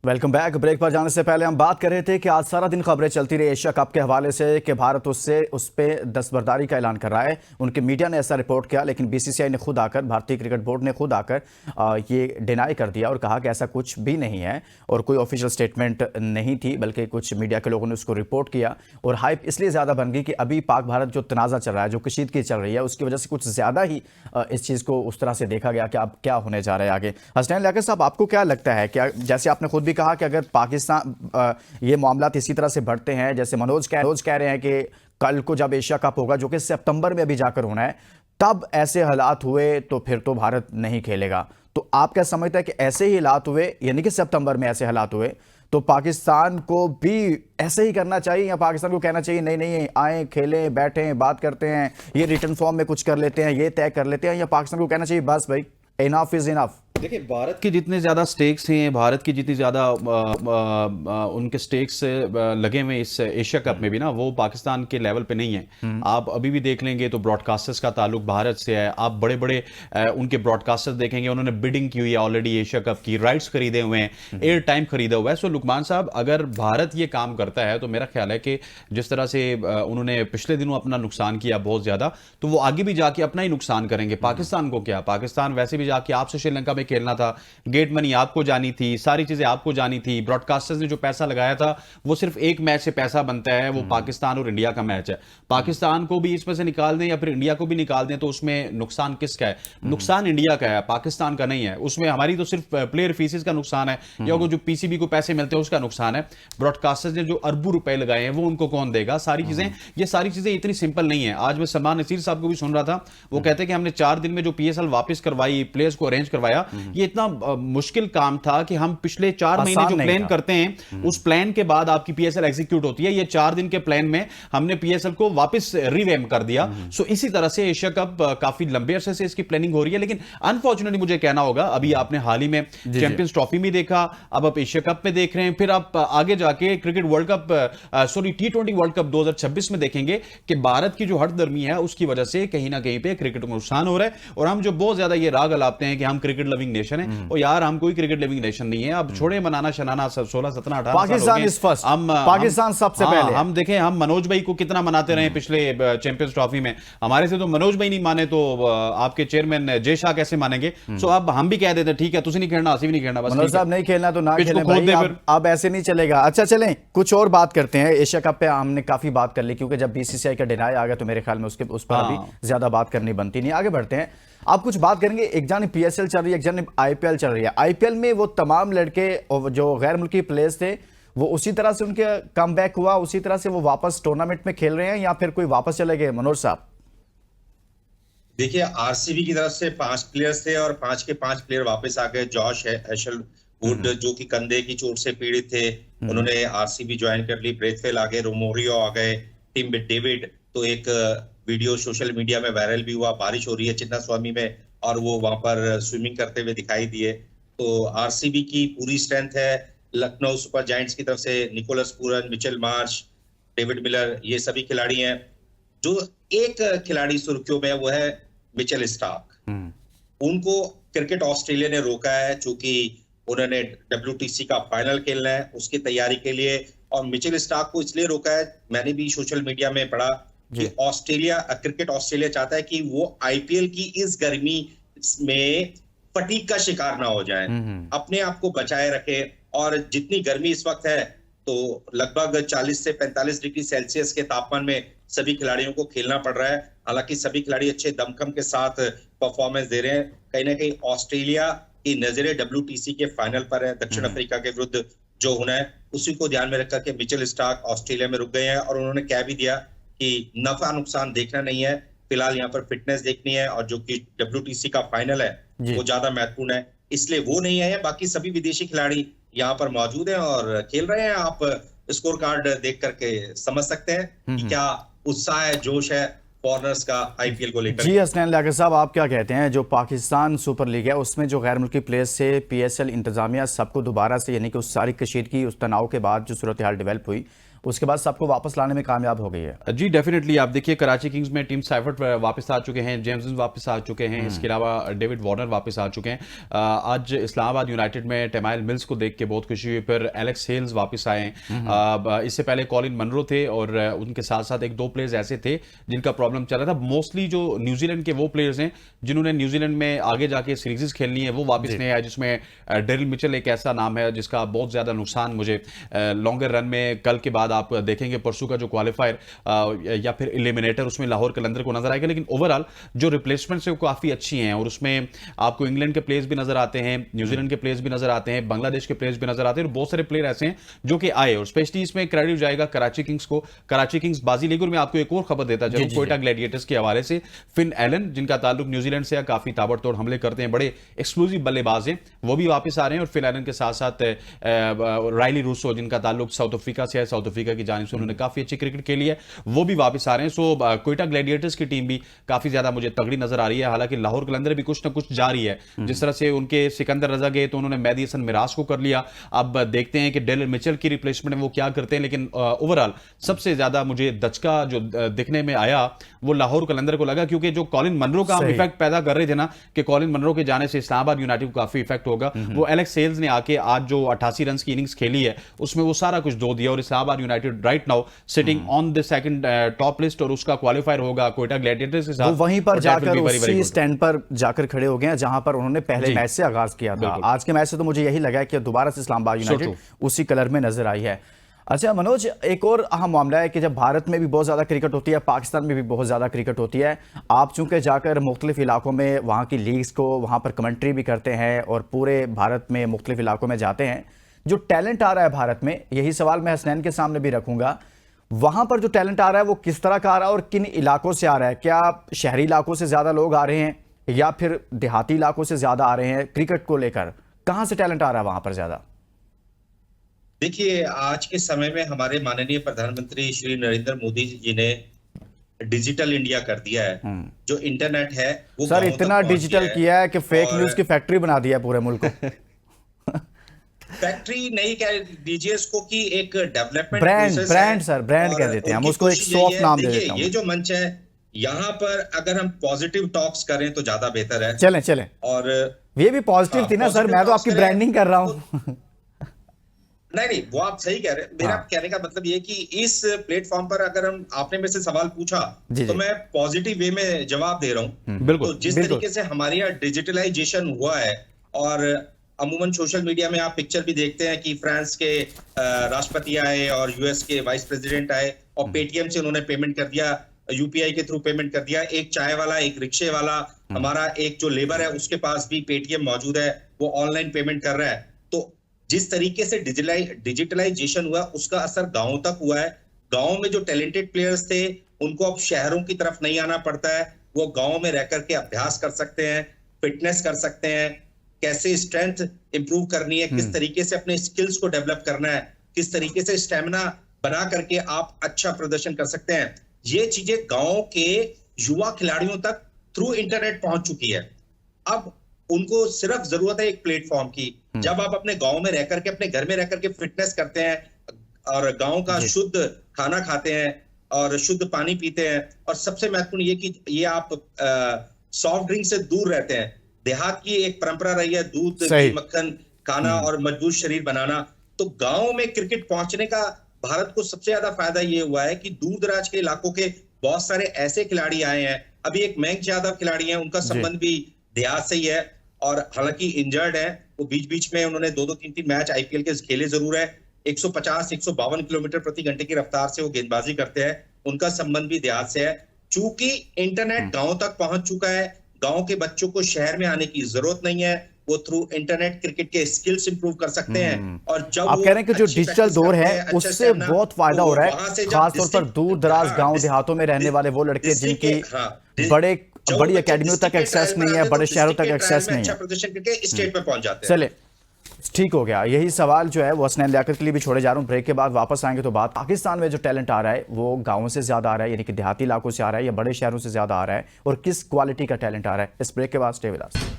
Welcome back. Break पर जाने से पहले हम बात कर रहे थे कि आज सारा दिन खबरें चलती रही एशिया कप के हवाले से कि भारत उस पे दस्तबरदारी का ऐलान कर रहा है। उनके मीडिया ने ऐसा रिपोर्ट किया, लेकिन बीसीसीआई ने खुद आकर, भारतीय क्रिकेट बोर्ड ने खुद आकर ये डिनाई कर दिया और कहा कि ऐसा कुछ भी नहीं है और कोई ऑफिशियल स्टेटमेंट नहीं थी, बल्कि कुछ मीडिया के लोगों ने उसको रिपोर्ट किया। और हाइप इसलिए ज़्यादा बन गई कि अभी पाक भारत जो तनाज़ा चल रहा है, जो कशीदगी चल रही है, उसकी वजह से कुछ ज़्यादा ही इस चीज़ को उस तरह से देखा गया कि अब क्या होने जा रहा है आगे। हसनैन लियाकत साहब, आपको क्या लगता है? क्या, जैसे आपने खुद भी कहा कि अगर पाकिस्तान ये मामला इसी तरह से बढ़ते हैं, जैसे मनोज कह रहे हैं कि कल को जब एशिया कप होगा, जो कि सितंबर में अभी जाकर होना है, तब ऐसे हालात हुए तो फिर तो भारत नहीं खेलेगा। तो आप क्या समझते हैं कि ऐसे ही हालात हुए, यानी कि सितंबर में ऐसे हालात हुए, तो पाकिस्तान को भी ऐसे ही करना चाहिए, या पाकिस्तान को कहना चाहिए नहीं नहीं आए, खेलें, बैठें, बात करते हैं, ये रिटर्न फॉर्म में कुछ कर लेते हैं, ये तय कर लेते हैं, या पाकिस्तान को कहना चाहिए बस भाई इनफ इज इनफ? देखिए, भारत के जितने ज़्यादा स्टेक्स हैं, भारत की जितनी ज़्यादा उनके स्टेक्स लगे हुए इस एशिया कप में भी ना, वो पाकिस्तान के लेवल पे नहीं है। आप अभी भी देख लेंगे तो ब्रॉडकास्टर्स का ताल्लुक भारत से है। आप बड़े बड़े उनके ब्रॉडकास्टर्स देखेंगे, उन्होंने बिडिंग की हुई है ऑलरेडी एशिया कप की, राइट्स खरीदे हुए हैं, एयर टाइम खरीदा हुआ है। सो लुकमान साहब, अगर भारत ये काम करता है तो मेरा ख्याल है कि जिस तरह से उन्होंने पिछले दिनों अपना नुकसान किया बहुत ज़्यादा, तो वो आगे भी जाके अपना ही नुकसान करेंगे। पाकिस्तान को क्या, पाकिस्तान वैसे भी जाके आपसे श्रीलंका में खेलना था, गेट मनी आपको जानी थी, सारी चीजें आपको जानी थी। ब्रॉडकास्टर्स ने जो पैसा लगाया था वो सिर्फ एक मैच से पैसा बनता है, वो पाकिस्तान और इंडिया का मैच है। पाकिस्तान को भी इसमें से निकाल दें या फिर इंडिया को भी निकाल दें तो उसमें नुकसान किसका है? नुकसान इंडिया का है, पाकिस्तान का नहीं है। उसमें हमारी तो सिर्फ प्लेयर फीसेस का नुकसान है, या जो पीसीबी को पैसे मिलते हैं उसका नुकसान है। ब्रॉडकास्टर्स ने जो अरबों रुपए लगाए हैं वो उनको कौन देगा? सारी चीजें, ये सारी चीजें इतनी सिंपल नहीं है। आज मैं सलमान नसीर साहब को भी सुन रहा था, वो कहते हैं कि हमने 4 दिन में जो पीएसएल वापस करवाई, प्लेयर्स को अरेंज करवाया, ये इतना मुश्किल काम था कि हम पिछले 4 महीने जो प्लान करते हैं, उस प्लान के बाद आपकी पीएसएल एग्जीक्यूट होती है। ये 4 दिन के प्लान में हमने पीएसएल को वापस रिवैम्प कर दिया। सो इसी तरह से एशिया कप काफी लंबे अरसे से इसकी प्लानिंग हो रही है, लेकिन अनफॉर्चुनेटली मुझे कहना होगा, अभी आपने हाल ही में चैंपियंस ट्रॉफी में देखा, अब आप एशिया कप में देख रहे हैं, फिर आप आगे जाके cricket world cup, sorry T20 world cup 2026 में देखेंगे कि भारत की जो हठधर्मी है उसकी वजह से कहीं ना कहीं पे क्रिकेट को नुकसान हो रहा है। और हम जो बहुत ज्यादा ये राग अलापते हैं कि हम क्रिकेट लविंग नेशन है, और यार हम कोई क्रिकेट लिविंग नेशन नहीं है। अब छोड़े मनाना शनाना, 16, 17, 18 पाकिस्तान इज फर्स्ट, पाकिस्तान सबसे पहले। हम देखें, हम मनोज भाई को कितना मनाते रहे पिछले चैंपियंस ट्रॉफी में, हमारे से तो मनोज भाई नहीं माने तो आपके चेयरमैन जय शाह कैसे मानेंगे? सो अब हम भी कह देते हैं ठीक है, तुझे नहीं खेलना, असी भी नहीं खेलना, बस मनोज साहब नहीं खेलना तो ना खेलें भाई, अब ऐसे नहीं चलेगा। अच्छा चलें, कुछ और बात करते हैं। एशिया कप पे हमने काफी बात कर ली, क्योंकि जब बीसीसीआई का डिनाई आ गया तो मेरे ख्याल में उस पर अभी ज्यादा बात करनी बनती नहीं। आगे बढ़ते हैं, आप कुछ बात करेंगे। एक जानी पीएसएल चल रही है, एक जानी आईपीएल चल रही है। आईपीएल में वो तमाम लड़के जो गैर मुल्की प्लेयर्स थे, वो उसी तरह से उनके कम बैक हुआ, उसी तरह से वो वापस टूर्नामेंट में खेल रहे हैं, या फिर कोई वापस चले गए? मनोज साहब, देखिए, आरसीबी की तरफ से 5 प्लेयर्स थे और 5 के 5 प्लेयर वापस आ गए। जॉश हेजलवुड जो कि कंधे की चोट से पीड़ित थे, उन्होंने आरसीबी ज्वाइन कर ली। ब्रेथवेल आ गए, रोमोरियो आ गए, टिम डेविड। तो एक वीडियो सोशल मीडिया में वायरल भी हुआ, बारिश हो रही है चिन्ना स्वामी में और वो वहां पर स्विमिंग करते हुए दिखाई दिए। तो आरसीबी की पूरी स्ट्रेंथ है। लखनऊ सुपर जायंट्स की तरफ से Nicholas Pooran, Mitchell Marsh, David Miller, ये सभी खिलाड़ी हैं। जो एक खिलाड़ी सुर्खियों में है वो है मिचेल स्टार्क। उनको क्रिकेट ऑस्ट्रेलिया ने रोका है, चूंकि उन्होंने WTC का फाइनल खेलना है, उसकी तैयारी के लिए। और मिचेल स्टार्क को इसलिए रोका है, मैंने भी सोशल मीडिया में पढ़ा कि क्रिकेट ऑस्ट्रेलिया चाहता है कि वो आईपीएल की इस गर्मी में फटीग का शिकार ना हो जाए, अपने आप को बचाए रखे। और जितनी गर्मी इस वक्त है, तो लगभग 40 से 45 डिग्री सेल्सियस के तापमान में सभी खिलाड़ियों को खेलना पड़ रहा है। हालांकि सभी खिलाड़ी अच्छे दमखम के साथ परफॉर्मेंस दे रहे हैं। कहीं ना कहीं ऑस्ट्रेलिया की नजरें WTC के फाइनल पर है, दक्षिण अफ्रीका के विरुद्ध जो होना है, उसी को ध्यान में रखकर के मिचेल स्टार्क ऑस्ट्रेलिया में रुक गए हैं। और उन्होंने कह भी दिया कि नफा नुकसान देखना नहीं है, फिलहाल यहाँ पर फिटनेस देखनी है, और जो कि WTC का फाइनल है वो ज्यादा महत्वपूर्ण है, इसलिए वो नहीं आए हैं। बाकी सभी विदेशी खिलाड़ी यहाँ पर मौजूद हैं और खेल रहे हैं। आप स्कोर कार्ड देख करके समझ सकते हैं कि क्या उत्साह है, जोश है फॉरनर्स का आईपीएल को लेकर। जी हसनैन लियाकत साहब, आप क्या कहते हैं? जो पाकिस्तान सुपर लीग है उसमें जो गैर मुल्की प्लेयर्स से पीएसएल इंतजामिया सबको दोबारा से, यानी कि उस सारी कशीदगी, उस तनाव के बाद जो सूरत हाल डेवलप हुई, उसके बाद सबको वापस लाने में कामयाब हो गई है। जी डेफिनेटली, आप देखिए कराची किंग्स में टीम साइफर्ट वापस आ चुके हैं, जेम्स वापस आ चुके हैं, इसके अलावा डेविड वार्नर वापस आ चुके हैं। आज इस्लामाबाद यूनाइटेड में टेमाइल मिल्स को देख के बहुत खुशी हुई, फिर एलेक्स हेल्स वापस आए हैं। इससे पहले कॉलिन मनरो थे और उनके साथ साथ एक दो प्लेयर्स ऐसे थे जिनका प्रॉब्लम चल रहा था। मोस्टली जो न्यूजीलैंड के वो प्लेयर्स हैं जिन्होंने न्यूजीलैंड में आगे जाके सीरीज खेलनी है वो वापस नहीं आए, जिसमें डेरिल मिचेल एक ऐसा नाम है जिसका बहुत ज्यादा नुकसान मुझे लॉन्गर रन में कल के बाद आप देखेंगे परसों का जो क्वालिफायर या फिर एलिमिनेटर उसमें लाहौर कलंदर को नजर आएगा। लेकिन ओवरऑल जो रिप्लेसमेंट्स है वो काफी अच्छी हैं और उसमें आपको इंग्लैंड के प्लेयर्स भी नजर आते हैं, न्यूजीलैंड के प्लेयर्स भी नजर आते हैं, बांग्लादेश के प्लेयर्स भी नजर आते हैं और बहुत सारे प्लेयर ऐसे हैं जो कि आए। और स्पेशली इसमें क्रेडिट जाएगा कराची किंग्स को। कराची किंग्स बाजी लीग, और मैं आपको एक और खबर देता चलूं कोयटा ग्लैडिएटर्स के हवाले से। फिन एलन जिनका ताल्लुक न्यूजीलैंड से है, काफी ताबड़तोड़ हमले करते हैं, बड़े एक्सक्लूसिव बल्लेबाज हैं, वो भी वापस आ रहे हैं। और फिन एलन के साथ साथ राइली रूसो जिनका ताल्लुक साउथ अफ्रीका से है, साउथ अफ्रीका की जानिब से उन्होंने काफी अच्छी क्रिकेट खेली है, वो भी वापस आ रहे हैं। सो कोयटा ग्लैडिएटर्स की टीम भी काफी ज्यादा मुझे तगड़ी नजर आ रही है। हालांकि लाहौर कलंदर भी कुछ ना कुछ जारी है, जिस तरह से उनके सिकंदर रजा गए तो उन्होंने मेहदी हसन मिराज को कर लिया। अब देखते हैं कि डेरिल मिचेल की रिप्लेसमेंट में वो क्या करते हैं। लेकिन ओवरऑल सबसे ज्यादा मुझे दचका जो दिखने में आया वो लाहौर कलंदर को लगा, क्योंकि जो कॉलिन मनरो का हम इफेक्ट पैदा कर रहे थे ना कि कॉलिन मनरो के जाने से इस्लामाबाद यूनाइटेड को काफी इफेक्ट होगा, वो एलेक्स हेल्स ने आके आज जो 88 रन की इनिंग्स खेली है उसमें वो सारा कुछ धो दिया। और Islamabad United right now sitting on the second top list और उसका क्वालिफायर होगा कोयटा ग्लैडिएटर्स के साथ। वहीं पर जाकर उसी स्टैंड पर जाकर खड़े हो गए हैं जहां पर उन्होंने पहले मैच से आगाज किया था। आज के मैच से तो मुझे यही लगा कि दोबारा से इस्लामाबाद यूनाइटेड उसी कलर में नजर आई है। अच्छा मनोज, एक और अहम मामला है कि जब भारत में भी बहुत ज़्यादा क्रिकेट होती है, पाकिस्तान में भी बहुत ज़्यादा क्रिकेट होती है, आप चूंकि जाकर मुख्तलिफ इलाकों में वहाँ की लीग्स को वहाँ पर कमेंट्री भी करते हैं और पूरे भारत में मुख्तलिफ इलाकों में जाते हैं, जो टैलेंट आ रहा है भारत में, यही सवाल मैं हसनैन के सामने भी रखूँगा, वहाँ पर जो टैलेंट आ रहा है वो किस तरह का आ रहा है और किन इलाकों से आ रहा है? क्या शहरी इलाकों से ज़्यादा लोग आ रहे हैं या फिर देहाती इलाकों से ज़्यादा आ रहे हैं? क्रिकेट को लेकर कहाँ से टैलेंट आ रहा है वहाँ पर ज़्यादा? देखिए, आज के समय में हमारे माननीय प्रधानमंत्री श्री नरेंद्र मोदी जी ने डिजिटल इंडिया कर दिया है। जो इंटरनेट है वो सर इतना डिजिटल किया है कि फेक न्यूज की फैक्ट्री बना दिया है पूरे मुल्क को। फैक्ट्री नहीं कह दीजिए इसको, कि एक डेवलपमेंट ब्रांड सर, ब्रांड कह देते हैं हम उसको, एक सॉफ्ट नाम दे देते हैं। ये जो मंच है यहाँ पर अगर हम पॉजिटिव टॉक्स करें तो ज्यादा बेहतर है। चलें और ये भी पॉजिटिव थी ना सर, मैं तो आपकी ब्रांडिंग कर रहा हूँ। नहीं, वो आप सही कह रहे हैं। मेरा कहने का मतलब ये कि इस प्लेटफॉर्म पर अगर हम, आपने मेरे से सवाल पूछा तो मैं पॉजिटिव वे में जवाब दे रहा हूँ। तो जिस तरीके से हमारे यहाँ डिजिटलाइजेशन हुआ है, और अमूमन सोशल मीडिया में आप पिक्चर भी देखते हैं कि फ्रांस के राष्ट्रपति आए और यूएस के वाइस प्रेसिडेंट आए और पेटीएम से उन्होंने पेमेंट कर दिया, यूपीआई के थ्रू पेमेंट कर दिया। एक चाय वाला, एक रिक्शे वाला, हमारा एक जो लेबर है उसके पास भी पेटीएम मौजूद है, वो ऑनलाइन पेमेंट कर रहा है। तो जिस तरीके से डिजिटलाइजेशन हुआ उसका असर गांवों तक हुआ है। गांवों में जो टैलेंटेड प्लेयर्स थे उनको अब शहरों की तरफ नहीं आना पड़ता है, वो गांवों में रह करके अभ्यास कर सकते हैं, फिटनेस कर सकते हैं, कैसे स्ट्रेंथ इंप्रूव करनी है, किस तरीके से अपने स्किल्स को डेवलप करना है, किस तरीके से स्टेमिना बना करके आप अच्छा प्रदर्शन कर सकते हैं। ये चीजें गांवों के युवा खिलाड़ियों तक थ्रू इंटरनेट पहुंच चुकी है। अब उनको सिर्फ जरूरत है एक प्लेटफॉर्म की। जब आप अपने गांव में रह करके, अपने घर में रह करके फिटनेस करते हैं और गांव का शुद्ध खाना खाते हैं और शुद्ध पानी पीते हैं, और सबसे महत्वपूर्ण ये कि ये आप सॉफ्ट ड्रिंक से दूर रहते हैं। देहात की एक परंपरा रही है दूध, घी, मक्खन खाना और मजबूत शरीर बनाना। तो गांव में क्रिकेट पहुंचने का भारत को सबसे ज्यादा फायदा ये हुआ है कि दूर दराज के इलाकों के बहुत सारे ऐसे खिलाड़ी आए हैं। अभी एक मयंक यादव खिलाड़ी हैं, उनका संबंध भी देहात से ही है और हालांकि इंजर्ड है, वो बीच बीच में उन्होंने 2-3 मैच आईपीएल के खेले जरूर है। 150-152 किलोमीटर प्रति घंटे की रफ्तार से वो गेंदबाजी करते हैं, उनका संबंध भी देहात से है। चूंकि इंटरनेट गांव तक पहुंच चुका है, गांव के बच्चों को शहर में आने की जरूरत नहीं है, वो थ्रू इंटरनेट क्रिकेट के स्किल्स इंप्रूव कर सकते हैं। और जब आप कह रहे हैं कि जो डिजिटल दौर है उससे बहुत फायदा हो रहा है, खासतौर पर दूर दराज गांव देहातों में रहने वाले वो लड़के जिनकी बड़ी एकेडमियों तक एक्सेस नहीं है, बड़े शहरों तक एक्सेस नहीं है, प्रदर्शन करके स्टेट पे पहुंच जाते हैं। चले ठीक हो गया। यही सवाल जो है वो हसनैन लियाकत के लिए भी छोड़े जा रहा हूं। ब्रेक के बाद वापस आएंगे तो बात पाकिस्तान में जो टैलेंट आ रहा है वो गांवों से ज्यादा आ रहा है, यानी कि देहाती इलाकों से आ रहा है या बड़े शहरों से ज्यादा आ रहा है, और किस क्वालिटी का टैलेंट आ रहा है। इस ब्रेक के बाद स्टे विद अस।